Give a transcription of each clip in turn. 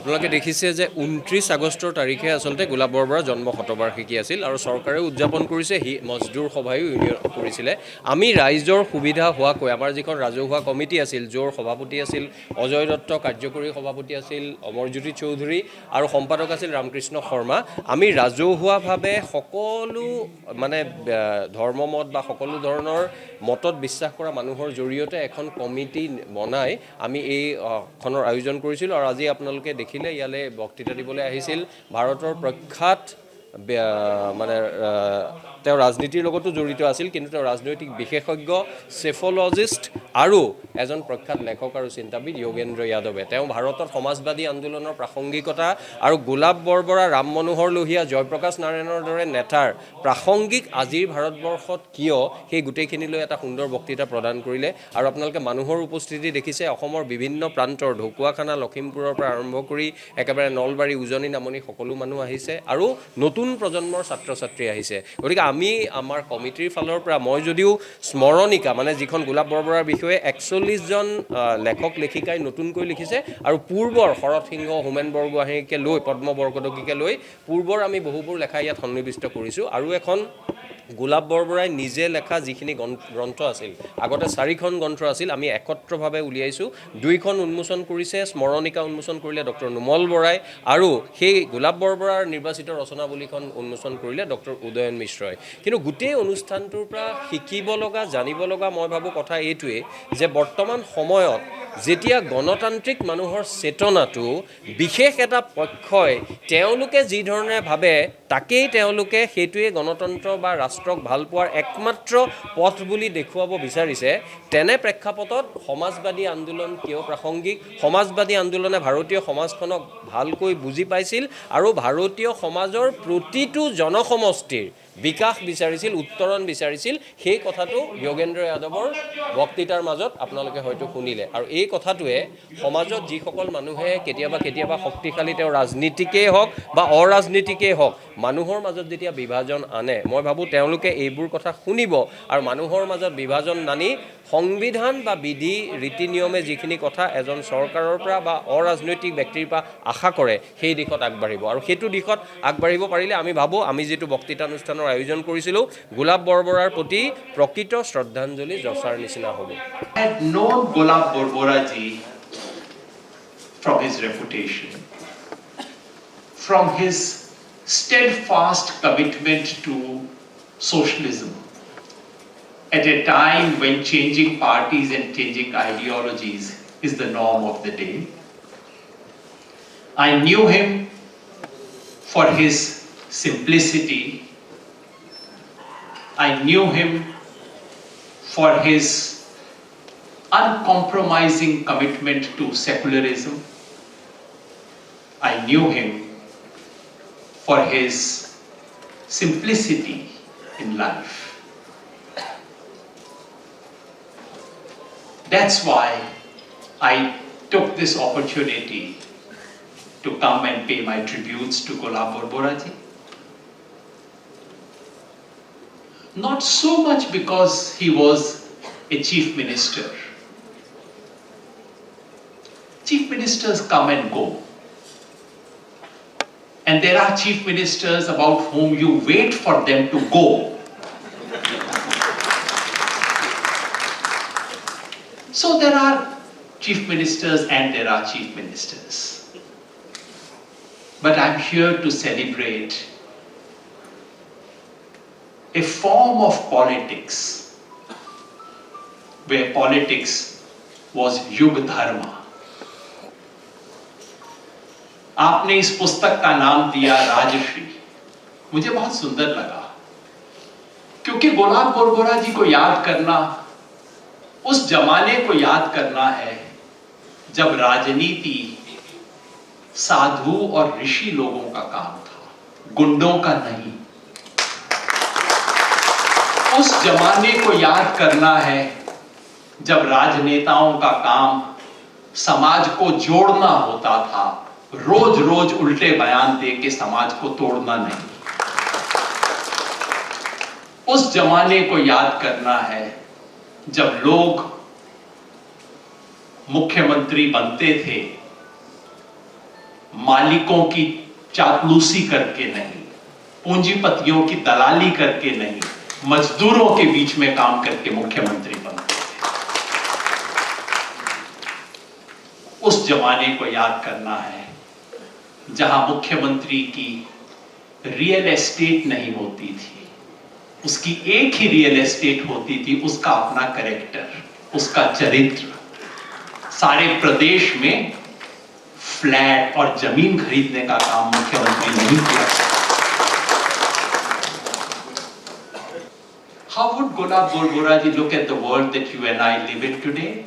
আপোনালোকে দেখিছে যে 29 আগষ্টৰ তাৰিখে আচলতে গোলাপ বৰবৰাৰ জন্ম শতবাৰ্ষিকী আছিল আৰু চৰকাৰে উদযাপন কৰিছে হি মজদুৰ সভায়ো ইউনিয়ন কৰিছিলে আমি ৰাইজৰ সুবিধা হোৱাকৈ আমাৰ যিখন ৰাজহুৱা কমিটি আছিল য'ৰ সভাপতি আছিল অজয় দত্ত কাৰ্যকৰী সভাপতি আছিল অমৰজ্যোতি চৌধুৰী আৰু সম্পাদক আছিল ৰামকৃষ্ণ শৰ্মা আমি ৰাজহুৱাভাৱে সকলো মানে ধৰ্মমত বা সকলো ধৰণৰ মতত বিশ্বাস কৰা মানুহৰ জৰিয়তে এখন কমিটি বনাই আমি এই খনৰ আয়োজন কৰিছিল আৰু আজি আপোনালোকে দেখিলে ইয়ালে বক্তৃতা দিবলৈ আহিছিল ভাৰতৰ প্ৰখ্যাত মানে তেওঁ ৰাজনীতিৰ লগতো জড়িত আছিল কিন্তু তেওঁ ৰাজনৈতিক বিশেষজ্ঞ চেফলজিষ্ট আৰু এজন প্ৰখ্যাত লেখক আৰু চিন্তাবিদ যোগেন্দ্ৰ যাদৱে তেওঁ ভাৰতত সমাজবাদী আন্দোলনৰ প্ৰাসংগিকতা আৰু গোলাপ বৰবৰা ৰাম মনোহৰ লোহিয়া জয়প্ৰকাশ নাৰায়ণৰ দৰে নেতাৰ প্ৰাসংগিক আজিৰ ভাৰতবৰ্ষত কিয় সেই গোটেইখিনিলৈ এটা সুন্দৰ বক্তৃতা প্ৰদান কৰিলে আৰু আপোনালোকে মানুহৰ উপস্থিতি দেখিছে অসমৰ বিভিন্ন প্ৰান্তৰ ঢকুৱাখানা লখিমপুৰৰ পৰা আৰম্ভ কৰি একেবাৰে নলবাৰী উজনি নামনি সকলো মানুহ আহিছে আৰু নতুন প্ৰজন্মৰ ছাত্ৰ ছাত্ৰী আহিছে গতিকে আমি আমাৰ কমিটিৰ ফালৰ পৰা মই যদিও স্মৰণিকা মানে যিখন গোলাপ বৰবৰাৰ বিষয়ে 41 জন লেখক লেখিকাই নতুনকৈ লিখিছে আৰু পূৰ্বৰ শৰৎ সিংহ হোমেন বৰগোহাঞিকে লৈ পদ্ম বৰকটকীকে লৈ পূৰ্বৰ আমি বহুবোৰ লেখা ইয়াত সন্নিৱিষ্ট কৰিছোঁ আৰু এখন গোলাপ বৰবৰাই নিজে লেখা যিখিনি গ্ৰন্থ আছিল আগতে 4খন গ্ৰন্থ আছিল আমি একত্ৰভাৱে উলিয়াইছোঁ 2খন উন্মোচন কৰিছে স্মৰণিকা উন্মোচন কৰিলে ডক্টৰ নুমল বৰাই আৰু সেই গোলাপ বৰবৰাৰ নিৰ্বাচিত ৰচনাৱলীখন উন্মোচন কৰিলে ডক্টৰ উদয়ন মিশ্ৰই কিন্তু গোটেই অনুষ্ঠানটোৰ পৰা শিকিব লগা জানিব লগা মই ভাবোঁ কথা এইটোৱে যে বৰ্তমান সময়ত যেতিয়া গণতান্ত্ৰিক মানুহৰ চেতনাটো বিশেষ এটা পক্ষই তেওঁলোকে যি ধৰণে ভাবে তাকেই তেওঁলোকে সেইটোৱে গণতন্ত্ৰ বা ৰাষ্ট্ৰক ভাল পোৱাৰ একমাত্ৰ পথ বুলি দেখুৱাব বিচাৰিছে তেনে প্ৰেক্ষাপটত সমাজবাদী আন্দোলন কিয় প্ৰাসংগিক সমাজবাদী আন্দোলনে ভাৰতীয় সমাজখনক ভালকৈ বুজি পাইছিল আৰু ভাৰতীয় সমাজৰ প্ৰতিটো জনসমষ্টিৰ বিকাশ বিচাৰিছিল উত্তৰণ বিচাৰিছিল সেই কথাটো যোগেন্দ্ৰ যাদৱৰ বক্তৃতাৰ মাজত আপোনালোকে হয়তো শুনিলে আৰু এই কথাটোৱে সমাজত যিসকল মানুহে কেতিয়াবা শক্তিশালী তেওঁ ৰাজনীতিকেই হওক বা অৰাজনীতিকেই হওক মানুহৰ মাজত যেতিয়া বিভাজন আনে মই ভাবোঁ তেওঁলোকে এইবোৰ কথা শুনিব আৰু মানুহৰ মাজত বিভাজন নানি সংবিধান বা বিধি ৰীতি নিয়মে যিখিনি কথা এজন চৰকাৰৰ পৰা বা অৰাজনৈতিক ব্যক্তিৰ পৰা আশা কৰে সেই দিশত আগবাঢ়িব আৰু সেইটো দিশত আগবাঢ়িব পাৰিলে আমি ভাবোঁ আমি যিটো বক্তৃতানুষ্ঠানৰ আয়োজন কৰিছিলোঁ গোলাপ বৰবৰাৰ প্ৰতি প্ৰকৃত শ্ৰদ্ধাঞ্জলি যচাৰ নিচিনা হ'ব I had known Golab Borbora ji from his reputation, from his steadfast commitment to socialism at a time when changing parties and changing ideologies is the norm of the day. I knew him for his simplicity. I knew him for his uncompromising commitment to secularism. I knew him for his simplicity in life. That's why I took this opportunity to come and pay my tributes to Golab Borbora ji. Not so much because he was a chief minister. Chief ministers come and go. And there are chief ministers about whom you wait for them to go. So there are chief ministers and there are chief ministers. But I'm here to celebrate a form of politics where politics was युग धर्म. आपने इस पुस्तक का नाम दिया राजश्री. मुझे बहुत सुंदर लगा क्योंकि गोलाब बोरबोरा जी को याद करना उस जमाने को याद करना है जब राजनीति साधु और ऋषि लोगों का काम था, गुंडों का नहीं. उस जमाने को याद करना है जब राजनेताओं का काम समाज को जोड़ना होता था, रोज रोज उल्टे बयान दे के समाज को तोड़ना नहीं. उस जमाने को याद करना है जब लोग मुख्यमंत्री बनते थे, मालिकों की चापलूसी करके नहीं, पूंजीपतियों की दलाली करके नहीं, मजदूरों के बीच में काम करके मुख्यमंत्री बनते थे। उस जमाने को याद करना है जहां मुख्यमंत्री की रियल एस्टेट नहीं होती थी, उसकी एक ही रियल एस्टेट होती थी, उसका अपना कैरेक्टर, उसका चरित्र। सारे प्रदेश में फ्लैट और जमीन खरीदने का काम मुख्यमंत्री नहीं किया। How would Gulab Borbora ji look at the world that you and I live in today?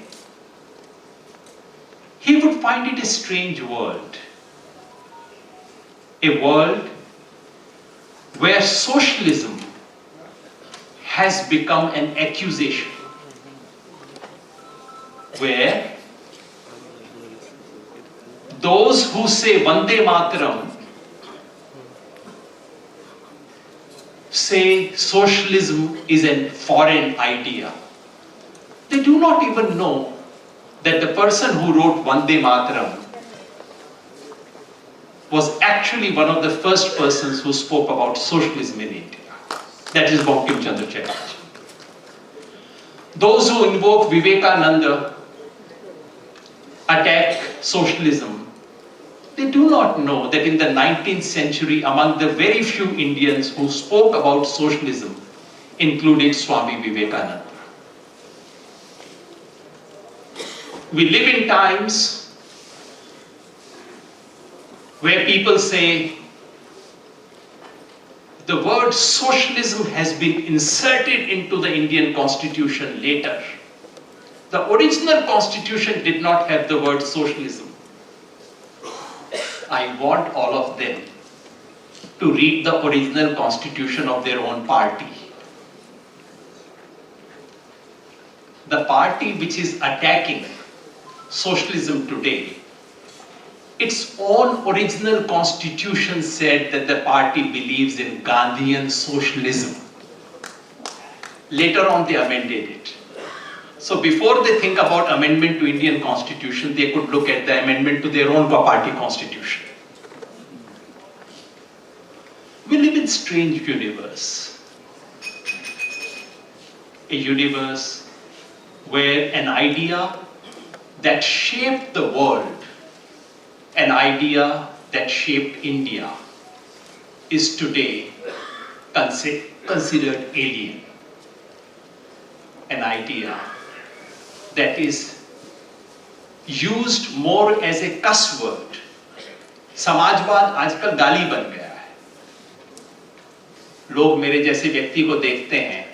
He would find it a strange world. A world where socialism has become an accusation, where those who say Vande Mataram say socialism is a foreign idea. They do not even know that the person who wrote Vande Mataram was actually one of the first persons who spoke about socialism in India. That is Bankim Chandra Chatterjee. Those who invoke Vivekananda attack socialism. They do not know that in the 19th century, among the very few Indians who spoke about socialism, included Swami Vivekananda. We live in times where people say the word socialism has been inserted into the Indian Constitution later. The original Constitution did not have the word socialism. I want all of them to read the original Constitution of their own party. The party which is attacking socialism today, its own original Constitution said that the party believes in Gandhian socialism. Later on they amended it. So before they think about amendment to Indian Constitution, they could look at the amendment to their own party constitution. We live in a strange universe. A universe where an idea that shaped the world, an idea that shaped India, is today considered alien. An idea that is used more as a cuss word. समाजवाद आजकल गाली बन गया है। लोग मेरे जैसे व्यक्ति को देखते हैं,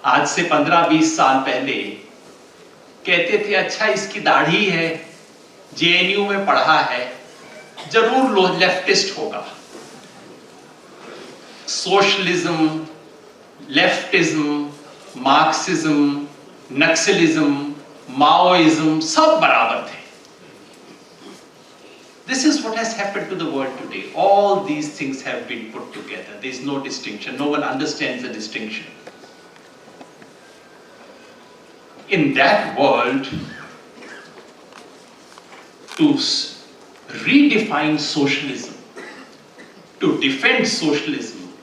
आज से 15-20 साल पहले कहते थे अच्छा इसकी दाढ़ी है, जेएनयू में पढ़ा है, जरूर लेफ्टिस्ट होगा। Socialism, leftism, Marxism, Naxalism, Maoism सब बराबर थे। This is what has happened to the world today. All these things have been put together. There is no distinction. No one understands the distinction. In that world, to redefine socialism, to defend socialism,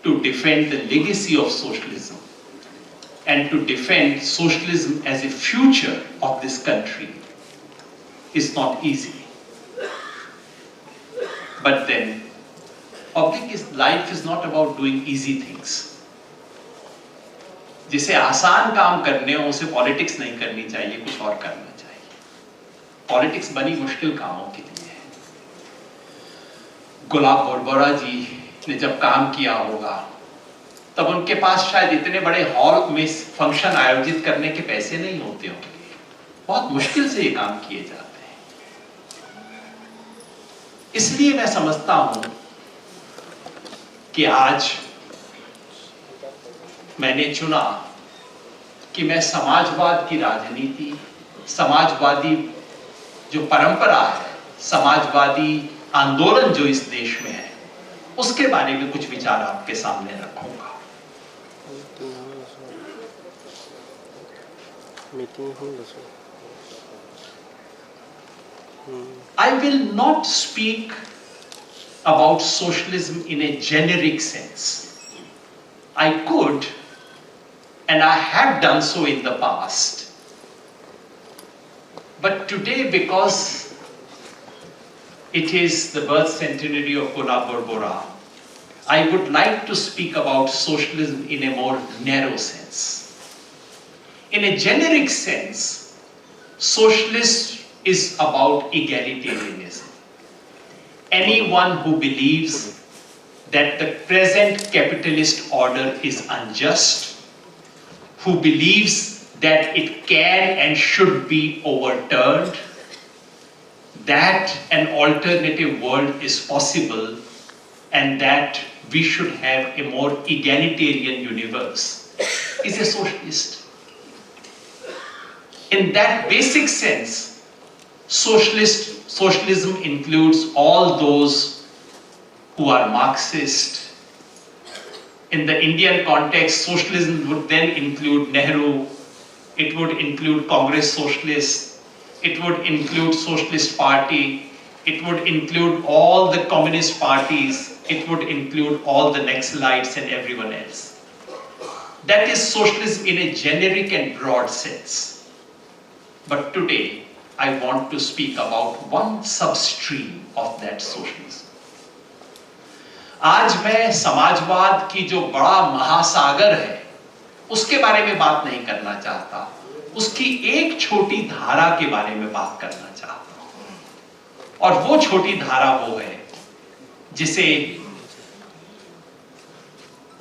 to defend the legacy of socialism, and to defend socialism as a future of this country is not easy. But then, life is not about doing easy things. जिसे आसान काम करने हो उसे politics नहीं करनी चाहिए, कुछ और करना चाहिए। पॉलिटिक्स बनी मुश्किल कामों के लिए। गुलाब बोरबोरा जी ने जब काम किया होगा तब उनके पास शायद इतने बड़े हॉल में फंक्शन आयोजित करने के पैसे नहीं होते होंगे। बहुत मुश्किल से ये काम किए जाते हैं। इसलिए मैं समझता हूं कि आज मैंने चुना कि मैं समाजवाद की राजनीति, समाजवादी जो परंपरा है, समाजवादी आंदोलन जो इस देश में है, उसके बारे में कुछ विचार आपके सामने रखूंगा। I will not speak about socialism in a generic sense. I could, and I have done so in the past. But today, because it is the birth centenary of Bora, I would like to speak about socialism in a more narrow sense. In a generic sense, socialism is about egalitarianism. Anyone who believes that the present capitalist order is unjust, who believes that it can and should be overturned, that an alternative world is possible, and that we should have a more egalitarian universe, is a socialist. In that basic sense, socialism includes all those who are Marxist. In the Indian context, socialism would then include Nehru, it would include Congress Socialists, it would include Socialist Party, it would include all the communist parties, it would include all the Naxalites and everyone else. That is socialism in a generic and broad sense. But today, I want to speak about one substream of that socialism. आज मैं समाजवाद की जो बड़ा महासागर है, उसके बारे में बात नहीं करना चाहता, उसकी एक छोटी धारा के बारे में बात करना चाहता हूं। और वो छोटी धारा वो है जिसे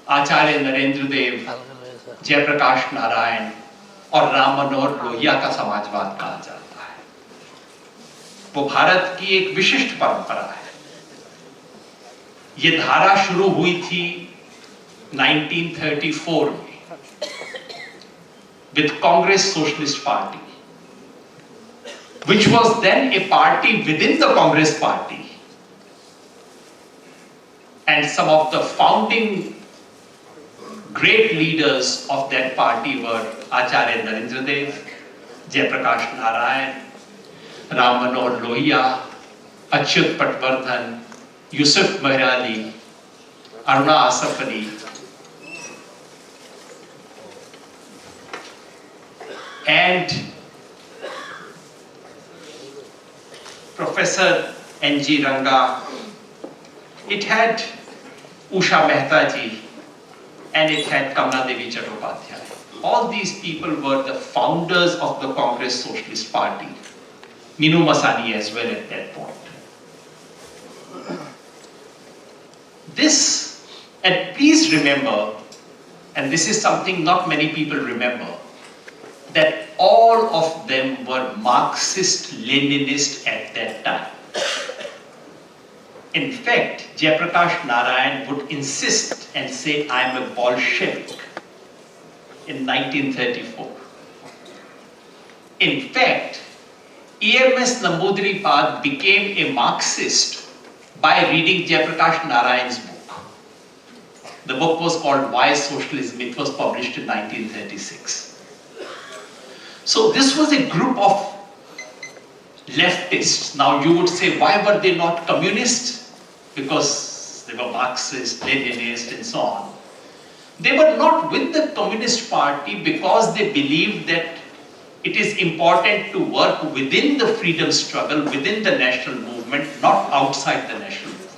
आचार्य नरेंद्र देव, जयप्रकाश नारायण और राम मनोहर लोहिया का समाजवाद कहा जाता है। वो भारत की एक विशिष्ट परंपरा है। ये धारा शुरू हुई थी 1934 में with Congress Socialist Party, which was then a party within the Congress Party, and some of the founding great leaders of that party were Acharya Narendra Dev, Jayaprakash Narayan, Ram Manohar Lohia, Achyut Patwardhan, Yusuf Mehrali, Aruna Asaf Ali, and Professor N.G. Ranga. It had Usha Mehta ji, and it had Kamla Devi Chattopadhyay. All these people were the founders of the Congress Socialist Party. Minu Masani as well at that point. This, and please remember, and this is something not many people remember, that all of them were Marxist-Leninist at that time. In fact, Jayaprakash Narayan would insist and say, I am a Bolshevik in 1934. In fact, E.M.S. Namboodiripad became a Marxist by reading Jayaprakash Narayan's book. The book was called Why Socialism? It was published in 1936. So this was a group of leftists. Now you would say, why were they not communists? Because they were Marxist, Leninist, and so on. They were not with the Communist Party because they believed that it is important to work within the freedom struggle, within the national movement, not outside the national